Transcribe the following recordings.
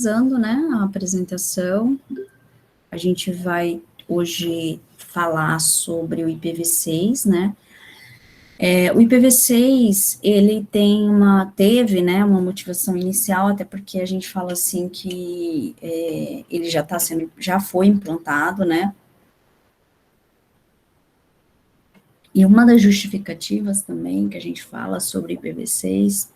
Usando, né, a apresentação, a gente vai hoje falar sobre o IPv6, né, o IPv6, ele teve, né, uma motivação inicial, até porque a gente fala assim que ele já foi implantado, né, e uma das justificativas também que a gente fala sobre o IPv6,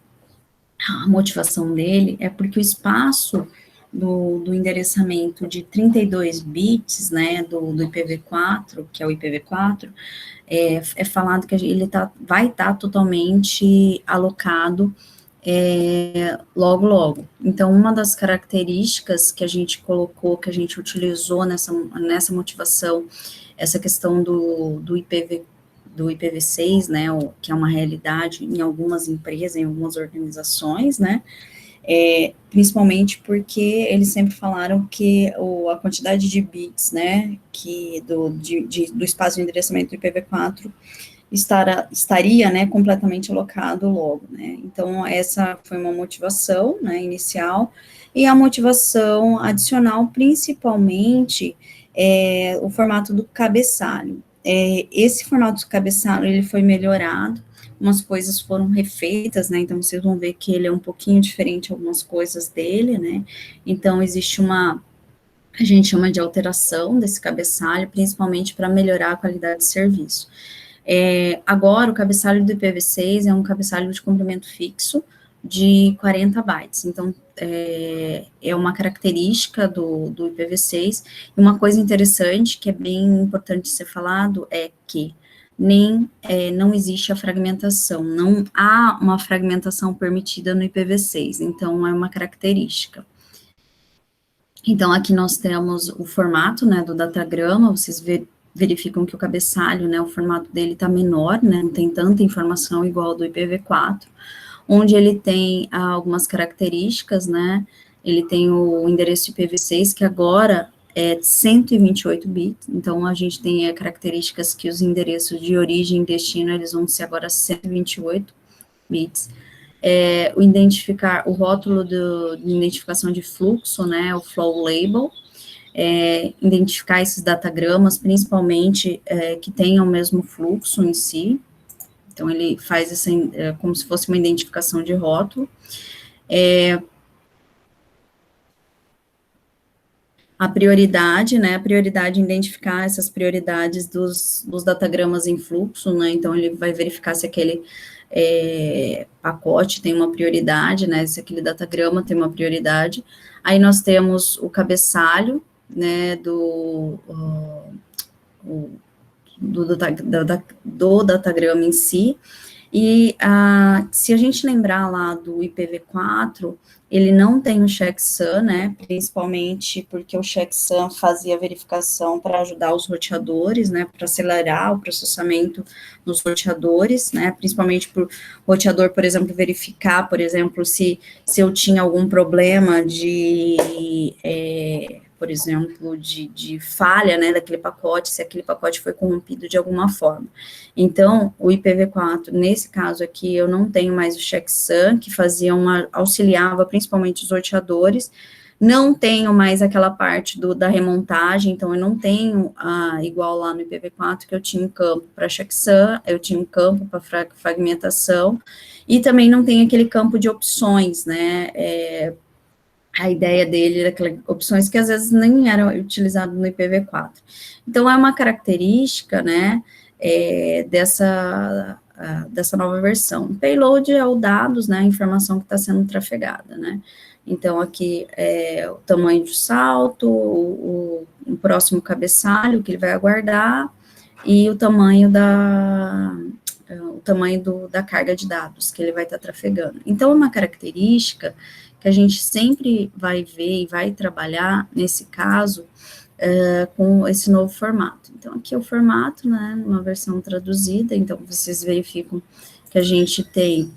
a motivação dele é porque o espaço do endereçamento de 32 bits, né, do IPv4, que é o IPv4, é falado que ele vai estar totalmente alocado logo, logo. Então, uma das características que a gente colocou, que a gente utilizou nessa motivação, essa questão do IPv6, né, que é uma realidade em algumas empresas, em algumas organizações, né, principalmente porque eles sempre falaram que a quantidade de bits, né, do espaço de endereçamento do IPv4 estaria, né, completamente alocado logo, né, então essa foi uma motivação, né, inicial, e a motivação adicional, principalmente, o formato do cabeçalho. Esse formato do cabeçalho, ele foi melhorado, umas coisas foram refeitas, né, então vocês vão ver que ele é um pouquinho diferente algumas coisas dele, né, então existe a gente chama de alteração desse cabeçalho, principalmente para melhorar a qualidade de serviço. Agora, o cabeçalho do IPv6 é um cabeçalho de comprimento fixo de 40 bytes, então, é uma característica do IPv6, e uma coisa interessante, que é bem importante ser falado, é que não existe a fragmentação, não há uma fragmentação permitida no IPv6, então é uma característica. Então, aqui nós temos o formato, né, do datagrama, vocês verificam que o cabeçalho, né, o formato dele está menor, né, não tem tanta informação igual ao do IPv4, onde ele tem algumas características, né, ele tem o endereço IPv6, que agora é 128 bits, então a gente tem características que os endereços de origem e destino, eles vão ser agora 128 bits, o rótulo de identificação de fluxo, né, o flow label, identificar esses datagramas, principalmente que tenham o mesmo fluxo em si, então ele faz como se fosse uma identificação de rótulo. A prioridade, né, a prioridade identificar essas prioridades dos datagramas em fluxo, né, então ele vai verificar se aquele pacote tem uma prioridade, né, se aquele datagrama tem uma prioridade. Aí nós temos o cabeçalho, né, do datagrama em si, e se a gente lembrar lá do IPv4, ele não tem o checksum, né, principalmente porque o checksum fazia verificação para ajudar os roteadores, né, para acelerar o processamento dos roteadores, né, principalmente para o roteador, por exemplo, verificar, por exemplo, se eu tinha algum problema por exemplo, de falha, né, daquele pacote, se aquele pacote foi corrompido de alguma forma. Então, o IPv4, nesse caso aqui, eu não tenho mais o checksum, que auxiliava principalmente os roteadores, não tenho mais aquela parte da remontagem, então eu não tenho, igual lá no IPv4, que eu tinha um campo para checksum, eu tinha um campo para fragmentação, e também não tem aquele campo de opções, né, a ideia dele era aquelas opções que às vezes nem eram utilizadas no IPv4. Então, é uma característica, né, dessa nova versão. O payload é o dados, né, a informação que está sendo trafegada, né. Então, aqui é o tamanho do salto, o próximo cabeçalho que ele vai aguardar, e o tamanho da carga de dados que ele vai estar trafegando. Então, é uma característica que a gente sempre vai ver e vai trabalhar, nesse caso, com esse novo formato. Então, aqui é o formato, né, uma versão traduzida, então vocês verificam que a gente tem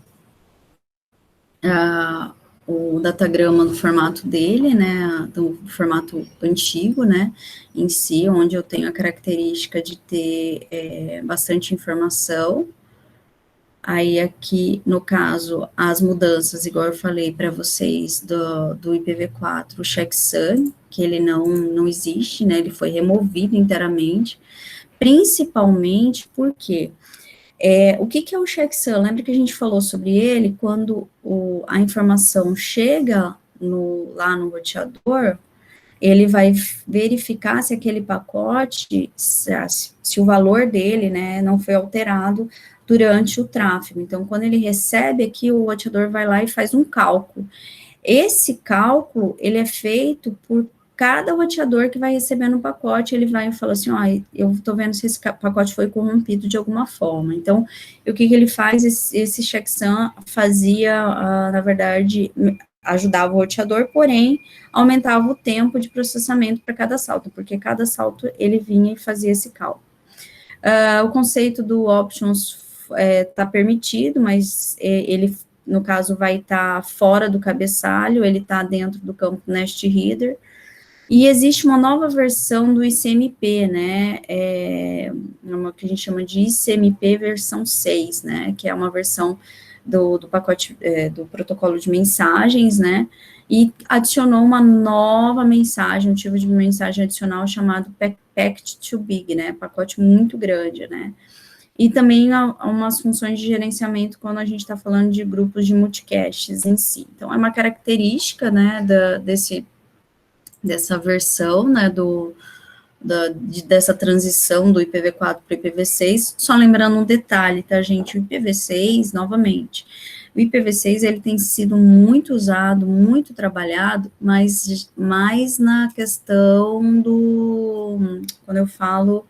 o datagrama do formato dele, né, do formato antigo, né, em si, onde eu tenho a característica de ter bastante informação. Aí aqui, no caso, as mudanças, igual eu falei para vocês, do IPv4, o checksum, que ele não existe, né, ele foi removido inteiramente, principalmente porque, o que é o checksum? Lembra que a gente falou sobre ele, quando a informação chega lá no roteador, ele vai verificar se aquele pacote, se o valor dele, né, não foi alterado durante o tráfego. Então, quando ele recebe aqui, o roteador vai lá e faz um cálculo. Esse cálculo, ele é feito por cada roteador que vai recebendo o pacote, ele vai e fala assim, ó, eu estou vendo se esse pacote foi corrompido de alguma forma. Então, o que ele faz? Esse checksum fazia, na verdade, ajudava o roteador, porém, aumentava o tempo de processamento para cada salto, porque cada salto ele vinha e fazia esse cálculo. O conceito do options está permitido, mas ele, no caso, vai estar fora do cabeçalho, ele está dentro do campo Nest Reader, e existe uma nova versão do ICMP, né, uma que a gente chama de ICMP versão 6, né, que é uma versão do pacote, do protocolo de mensagens, né, e adicionou uma nova mensagem, um tipo de mensagem adicional chamado Packet Too Big, né, pacote muito grande, né, e também há umas funções de gerenciamento quando a gente está falando de grupos de multicaches em si. Então, é uma característica, né, dessa versão, né, dessa transição do IPv4 para o IPv6, só lembrando um detalhe, tá, gente, o IPv6, novamente, o IPv6, ele tem sido muito usado, muito trabalhado, mas mais na questão quando eu falo,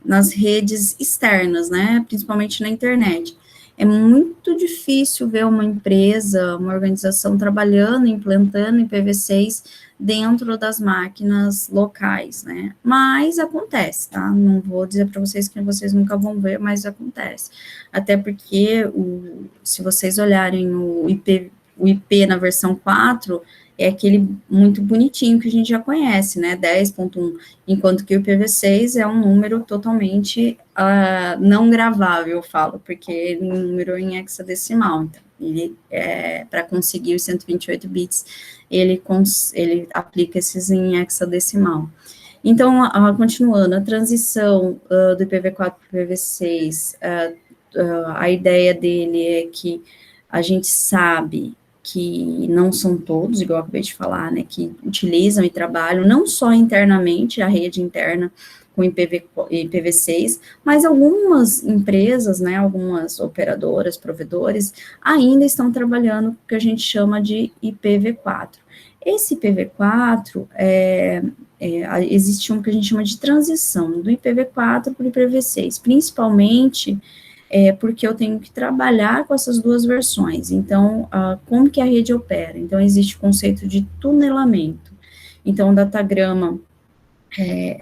nas redes externas, né, principalmente na internet. É muito difícil ver uma empresa, uma organização trabalhando, implantando IPv6 dentro das máquinas locais, né? Mas acontece, tá? Não vou dizer para vocês que vocês nunca vão ver, mas acontece. Até porque, se vocês olharem o IP na versão 4, é aquele muito bonitinho que a gente já conhece, né? 10.1, enquanto que o IPv6 é um número totalmente não gravável, eu falo, porque ele é um número em hexadecimal, então, ele, para conseguir os 128 bits, ele aplica esses em hexadecimal. Então, continuando, a transição do IPv4 para o IPv6, a ideia dele é que a gente sabe que não são todos, igual eu acabei de falar, né, que utilizam e trabalham não só internamente, a rede interna com IPv6, mas algumas empresas, né, algumas operadoras, provedores, ainda estão trabalhando com o que a gente chama de IPv4. Esse IPv4, existe um que a gente chama de transição do IPv4 para o IPv6, principalmente porque eu tenho que trabalhar com essas duas versões. Então, como que a rede opera? Então, existe o conceito de tunelamento. Então, o datagrama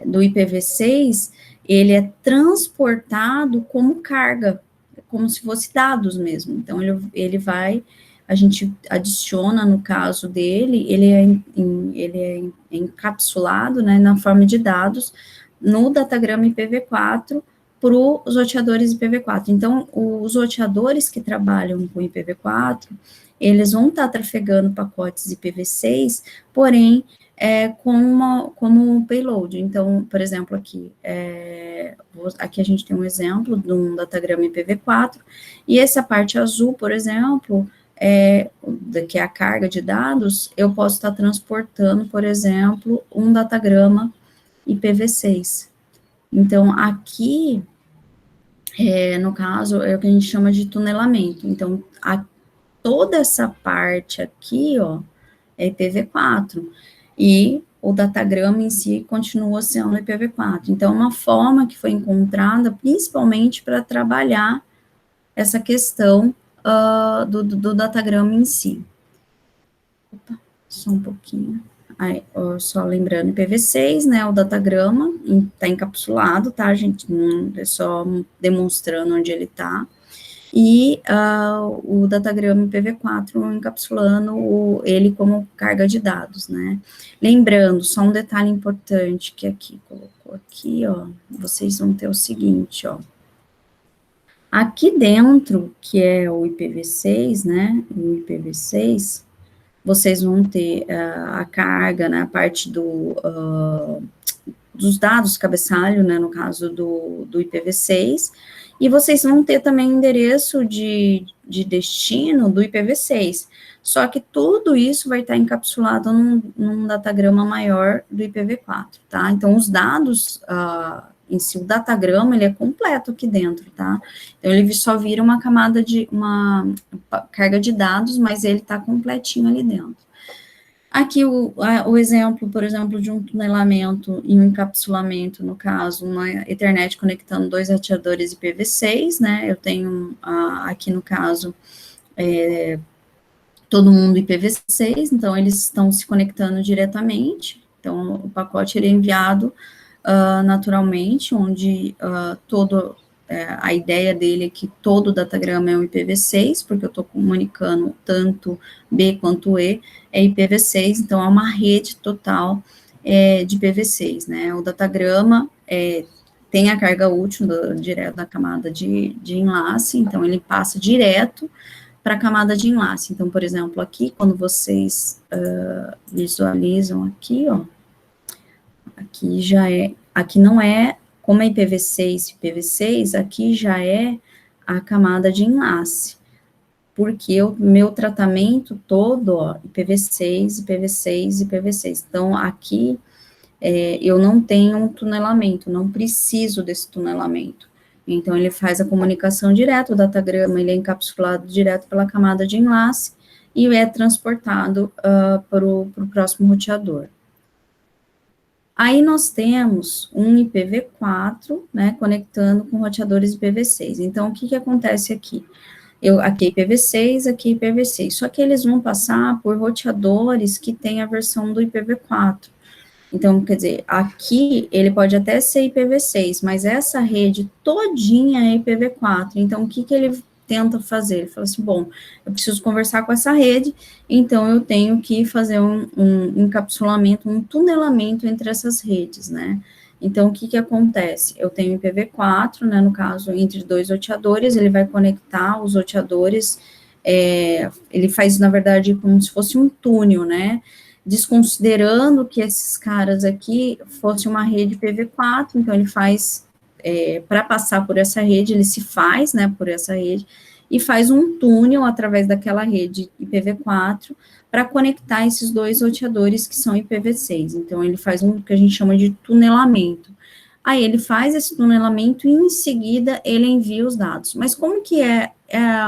do IPv6, ele é transportado como carga, como se fosse dados mesmo. Então, a gente adiciona, no caso dele, ele é encapsulado, né, na forma de dados, no datagrama IPv4, para os roteadores IPv4. Então, os roteadores que trabalham com IPv4, eles vão estar trafegando pacotes IPv6, porém, como um payload. Então, por exemplo, aqui a gente tem um exemplo de um datagrama IPv4, e essa parte azul, por exemplo, que é a carga de dados, eu posso estar transportando, por exemplo, um datagrama IPv6. Então, aqui, no caso, é o que a gente chama de tunelamento. Então, toda essa parte aqui, ó, é IPv4, e o datagrama em si continua sendo IPv4. Então, uma forma que foi encontrada, principalmente para trabalhar essa questão do datagrama em si. Opa, só um pouquinho. Aí, só lembrando, IPv6, né, o datagrama está encapsulado, tá, gente? Não é só demonstrando onde ele está. E o datagrama IPv4 encapsulando ele como carga de dados, né? Lembrando, só um detalhe importante que aqui colocou aqui, ó, vocês vão ter o seguinte, ó. Aqui dentro, que é o IPv6, né, o IPv6, vocês vão ter a carga, né, a parte dos dados cabeçalho, né, no caso do IPv6, e vocês vão ter também endereço de destino do IPv6, só que tudo isso vai estar encapsulado num datagrama maior do IPv4, tá? Então, os dados, em si, o datagrama, ele é completo aqui dentro, tá? Então, ele só vira uma camada uma carga de dados, mas ele está completinho ali dentro. Aqui o exemplo, por exemplo, de um tunelamento e um encapsulamento, no caso, uma Ethernet conectando dois roteadores IPv6, né, eu tenho aqui no caso, todo mundo IPv6, então eles estão se conectando diretamente, então o pacote ele é enviado naturalmente, onde a ideia dele é que todo datagrama é um IPv6, porque eu estou comunicando tanto B quanto E, é IPv6, então é uma rede total de IPv6, né? O datagrama tem a carga útil direto da camada de enlace, então ele passa direto para a camada de enlace. Então, por exemplo, aqui, quando vocês visualizam aqui, ó, aqui não é, como é IPv6, IPv6, aqui já é a camada de enlace, porque o meu tratamento todo, ó, IPv6, IPv6, IPv6, então aqui eu não tenho um tunelamento, não preciso desse tunelamento, então ele faz a comunicação direta, o datagrama ele é encapsulado direto pela camada de enlace, e é transportado para o próximo roteador. Aí nós temos um IPv4, né, conectando com roteadores IPv6. Então, o que acontece aqui? Aqui é IPv6, aqui é IPv6, só que eles vão passar por roteadores que têm a versão do IPv4. Então, quer dizer, aqui ele pode até ser IPv6, mas essa rede todinha é IPv4. Então, o que ele tenta fazer? Ele fala assim, bom, eu preciso conversar com essa rede, então eu tenho que fazer um encapsulamento, um tunelamento entre essas redes, né? Então, o que acontece? Eu tenho IPv4, né, no caso, entre dois roteadores, ele vai conectar os roteadores, ele faz, na verdade, como se fosse um túnel, né? Desconsiderando que esses caras aqui fosse uma rede IPv4, então ele faz, para passar por essa rede, ele se faz, né, por essa rede, e faz um túnel através daquela rede IPv4 para conectar esses dois roteadores que são IPv6. Então, ele faz um que a gente chama de tunelamento. Aí, ele faz esse tunelamento e, em seguida, ele envia os dados. Mas como que é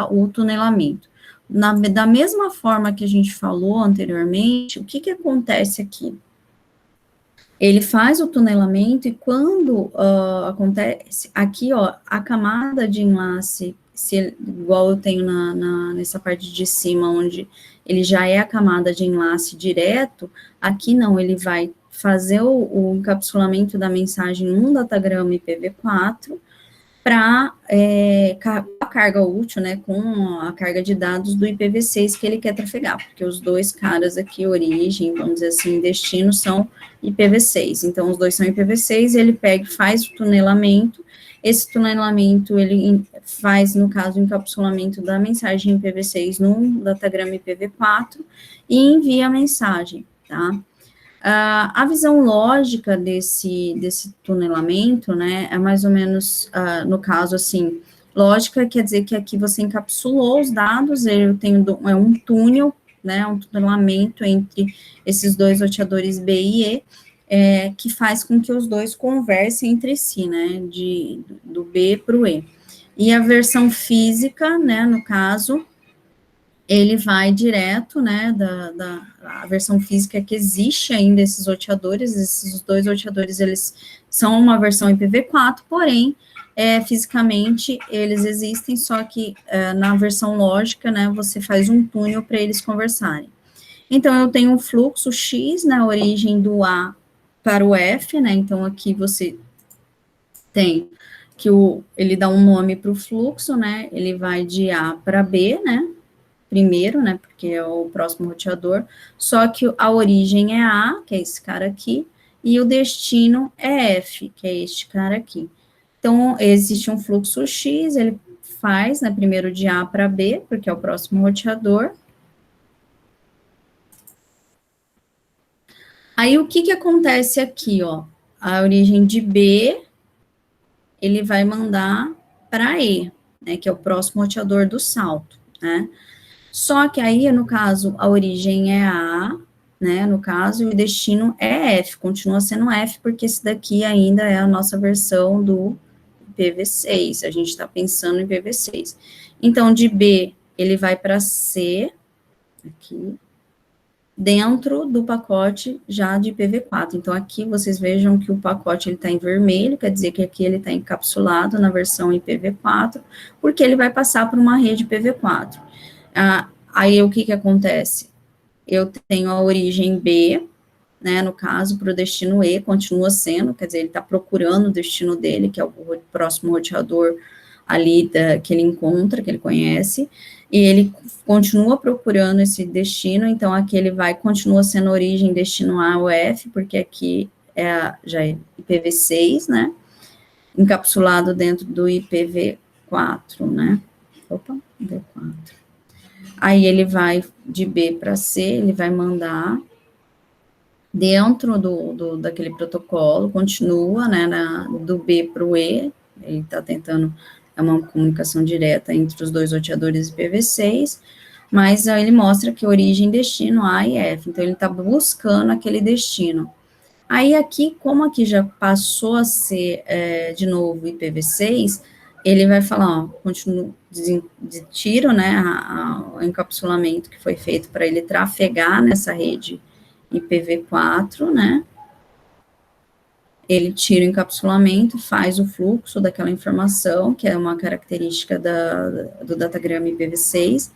o tunelamento? Da mesma forma que a gente falou anteriormente, o que acontece aqui? Ele faz o tunelamento e quando acontece, aqui, ó, a camada de enlace, igual eu tenho nessa parte de cima, onde ele já é a camada de enlace direto, aqui não, ele vai fazer o encapsulamento da mensagem num datagrama IPv4, para a carga útil, né, com a carga de dados do IPv6 que ele quer trafegar, porque os dois caras aqui, origem, vamos dizer assim, destino, são IPv6, então os dois são IPv6, ele pega e faz o tunelamento, esse tunelamento ele faz, no caso, o encapsulamento da mensagem IPv6 num datagrama IPv4 e envia a mensagem, tá? A visão lógica desse tunelamento, né, é mais ou menos, no caso, assim, lógica quer dizer que aqui você encapsulou os dados, eu tenho um túnel, né, um tunelamento entre esses dois roteadores B e E, que faz com que os dois conversem entre si, né, do B para o E. E a versão física, né, no caso, ele vai direto, né, a versão física que existe ainda esses roteadores, esses dois roteadores, eles são uma versão IPv4, porém, fisicamente, eles existem, só que na versão lógica, né, você faz um túnel para eles conversarem. Então, eu tenho um fluxo X, na origem do A para o F, né, então aqui você tem que ele dá um nome para o fluxo, né, ele vai de A para B, né, primeiro, né, porque é o próximo roteador, só que a origem é A, que é esse cara aqui, e o destino é F, que é este cara aqui. Então, existe um fluxo X, ele faz, né, primeiro de A para B, porque é o próximo roteador. Aí, o que acontece aqui, ó? A origem de B, ele vai mandar para E, né, que é o próximo roteador do salto, né? Só que aí, no caso, a origem é A, né, no caso, e o destino é F, continua sendo F, porque esse daqui ainda é a nossa versão do IPv6, a gente está pensando em IPv6. Então, de B, ele vai para C, aqui, dentro do pacote já de IPv4. Então, aqui vocês vejam que o pacote ele está em vermelho, quer dizer que aqui ele está encapsulado na versão IPv4, porque ele vai passar por uma rede IPv4. Aí, o que acontece? Eu tenho a origem B, né, no caso, para o destino E, continua sendo, quer dizer, ele está procurando o destino dele, que é o próximo roteador ali que ele encontra, que ele conhece, e ele continua procurando esse destino, então aqui ele continua sendo origem, destino A ou F, porque aqui já é IPv6, né, encapsulado dentro do IPv4, né, opa, IPv4. Aí ele vai de B para C, ele vai mandar dentro daquele protocolo, continua, né, do B para o E, ele está tentando, é uma comunicação direta entre os dois roteadores IPv6, mas aí ele mostra que origem, destino, A e F, então ele está buscando aquele destino. Aí aqui, como aqui já passou a ser, de novo, IPv6, ele vai falar, ó, continua, tiro, né, o encapsulamento que foi feito para ele trafegar nessa rede IPv4, né, ele tira o encapsulamento, faz o fluxo daquela informação, que é uma característica do datagrama IPv6,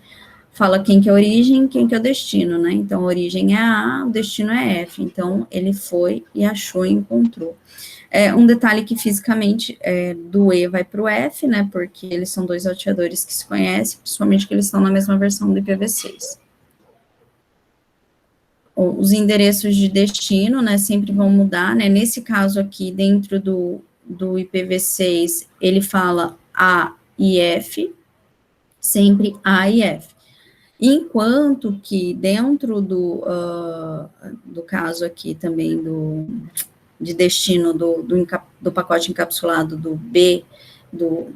fala quem que é a origem, quem que é o destino, né, então a origem é A, o destino é F, então ele foi e achou e encontrou. Um detalhe que fisicamente do E vai para o F, né, porque eles são dois roteadores que se conhecem, principalmente que eles estão na mesma versão do IPv6. Os endereços de destino, né, sempre vão mudar, né, nesse caso aqui, dentro do IPv6, ele fala A e F, sempre A e F. Enquanto que dentro do caso aqui também de destino do pacote encapsulado do B, do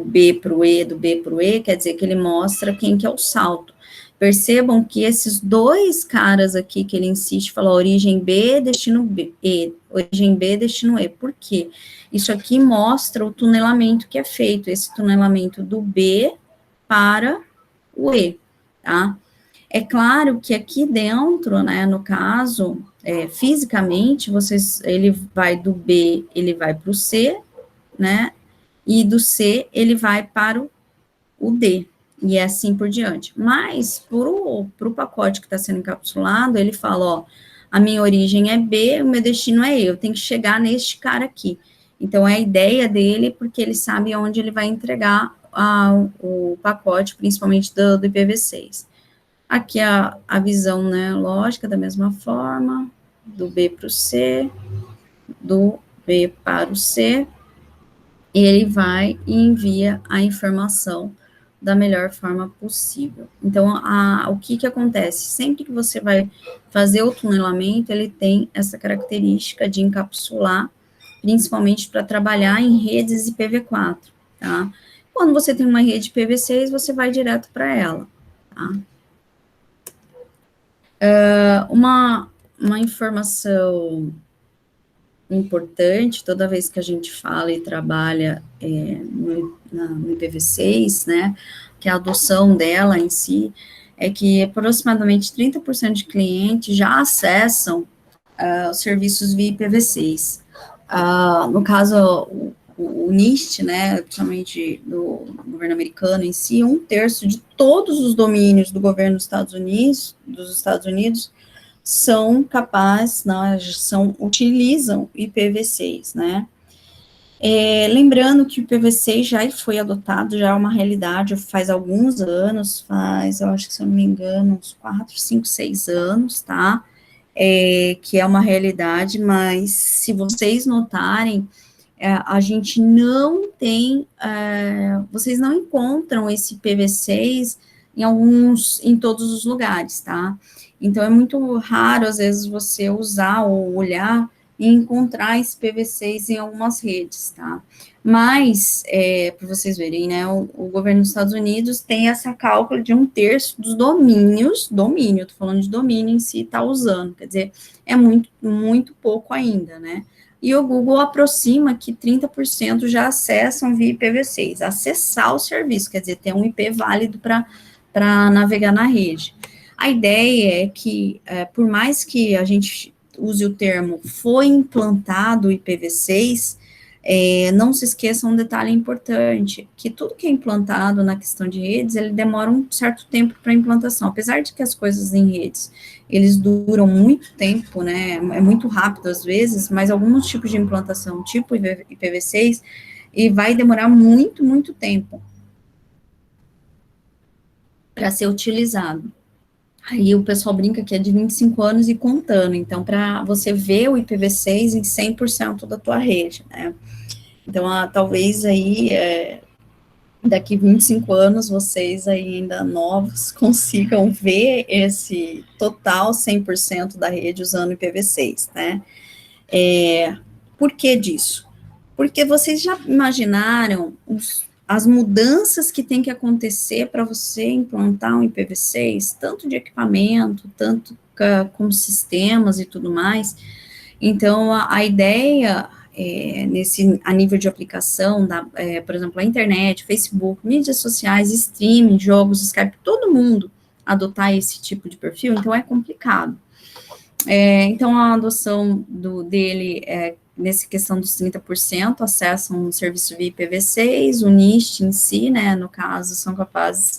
B para o E, do B para o E, quer dizer que ele mostra quem que é o salto. Percebam que esses dois caras aqui que ele insiste, falou origem B, destino B, E, origem B, destino E. Por quê? Isso aqui mostra o tunelamento que é feito, esse tunelamento do B para o E, tá? É claro que aqui dentro, né, no caso, fisicamente, ele vai do B, ele vai para o C, né, e do C ele vai para o D, e é assim por diante. Mas, para o pacote que está sendo encapsulado, ele fala, ó, a minha origem é B, o meu destino é E, eu tenho que chegar neste cara aqui. Então, é a ideia dele, porque ele sabe onde ele vai entregar o pacote, principalmente do IPv6. Aqui a visão, né, lógica, da mesma forma, do B para o C, do B para o C, e ele vai e envia a informação da melhor forma possível. Então, o que acontece? Sempre que você vai fazer o tunelamento, ele tem essa característica de encapsular, principalmente para trabalhar em redes IPv4, tá? Quando você tem uma rede IPv6, você vai direto para ela, tá? Uma informação importante, toda vez que a gente fala e trabalha no IPv6, né, que a adoção dela em si, é que aproximadamente 30% de clientes já acessam os serviços via IPv6. No caso, o NIST, né, principalmente do governo americano em si, 1/3 de todos os domínios do governo dos Estados Unidos são capazes, né, utilizam IPv6, né. Lembrando que o IPv6 já foi adotado, já é uma realidade faz alguns anos, eu acho que, se eu não me engano, uns 4, 5, 6 anos, tá, que é uma realidade, mas se vocês notarem, a gente não tem, vocês não encontram esse IPv6 em todos os lugares, tá? Então, é muito raro, às vezes, você usar ou olhar e encontrar esse IPv6 em algumas redes, tá? Mas, para vocês verem, né, o governo dos Estados Unidos tem essa cálculo de 1/3 dos domínio, tô falando de domínio em si, tá usando, quer dizer, é muito, muito pouco ainda, né? E o Google aproxima que 30% já acessam via IPv6, acessar o serviço, quer dizer, ter um IP válido para navegar na rede. A ideia é que, por mais que a gente use o termo foi implantado o IPv6, não se esqueça um detalhe importante, que tudo que é implantado na questão de redes, ele demora um certo tempo para implantação, apesar de que as coisas em redes, eles duram muito tempo, né, é muito rápido às vezes, mas alguns tipos de implantação, tipo IPv6, e vai demorar muito, muito tempo para ser utilizado. Aí o pessoal brinca que é de 25 anos e contando, então para você ver o IPv6 em 100% da tua rede, né? Então, talvez aí, daqui 25 anos, vocês aí ainda novos consigam ver esse total 100% da rede usando IPv6, né? Por que disso? Porque vocês já imaginaram as mudanças que tem que acontecer para você implantar um IPv6, tanto de equipamento, tanto como sistemas e tudo mais. Então, a ideia, a nível de aplicação, por exemplo, a internet, Facebook, mídias sociais, streaming, jogos, Skype, todo mundo adotar esse tipo de perfil, então é complicado. Então, a adoção dele nessa questão dos 30%, acessam o serviço via IPv6, o NIST em si, né, no caso, são capazes,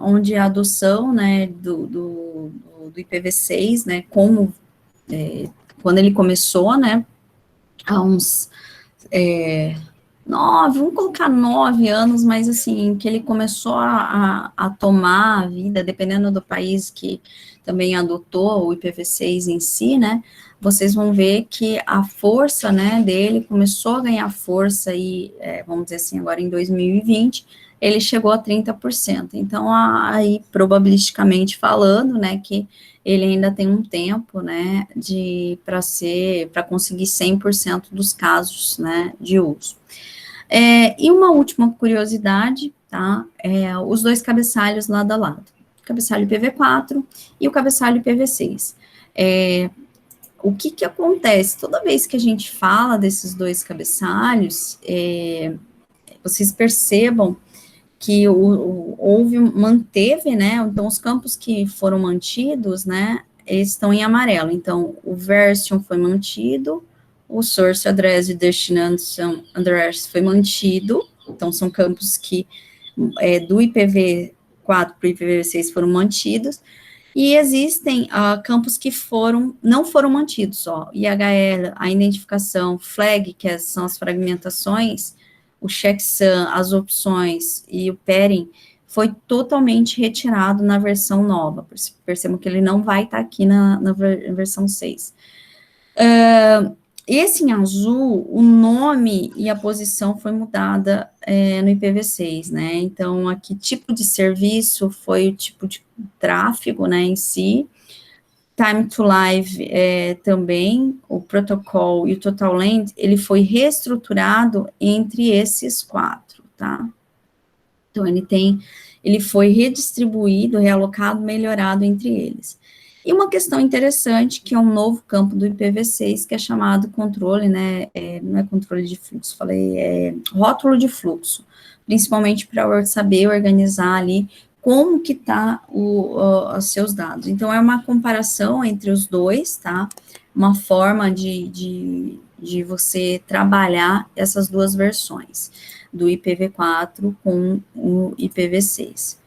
onde a adoção, né, do IPv6, né, quando ele começou, né, há uns vamos colocar 9 anos, mas assim, que ele começou a tomar a vida, dependendo do país que também adotou o IPv6 em si, né, vocês vão ver que a força, né, dele começou a ganhar força e, vamos dizer assim, agora em 2020, ele chegou a 30%. Então, aí, probabilisticamente falando, né, que ele ainda tem um tempo, né, para conseguir 100% dos casos, né, de uso. E uma última curiosidade, tá? Os dois cabeçalhos lado a lado. O cabeçalho IPv4 e o cabeçalho IPv6. O que acontece? Toda vez que a gente fala desses dois cabeçalhos, vocês percebam que manteve, né? Então, os campos que foram mantidos, né? Eles estão em amarelo. Então, o version foi mantido, o source address e destination address foi mantido. Então, são campos que do IPv4 para o IPv6 foram mantidos. E existem campos que não foram mantidos, ó, IHL, a identificação, flag, que são as fragmentações, o checksum, as opções e o pairing foi totalmente retirado na versão nova. Percebam que ele não vai estar aqui na versão 6. Esse em azul, o nome e a posição foi mudada no IPv6, né? Então, aqui, tipo de serviço foi o tipo de tráfego, né, em si. Time to Live também, o protocolo e o Total Length, ele foi reestruturado entre esses 4, tá? Então, ele foi redistribuído, realocado, melhorado entre eles. E uma questão interessante, que é um novo campo do IPv6, que é chamado controle, né, não é controle de fluxo, rótulo de fluxo, principalmente para saber organizar ali como que tá os seus dados. Então, é uma comparação entre os dois, tá? Uma forma de você trabalhar essas duas versões, do IPv4 com o IPv6.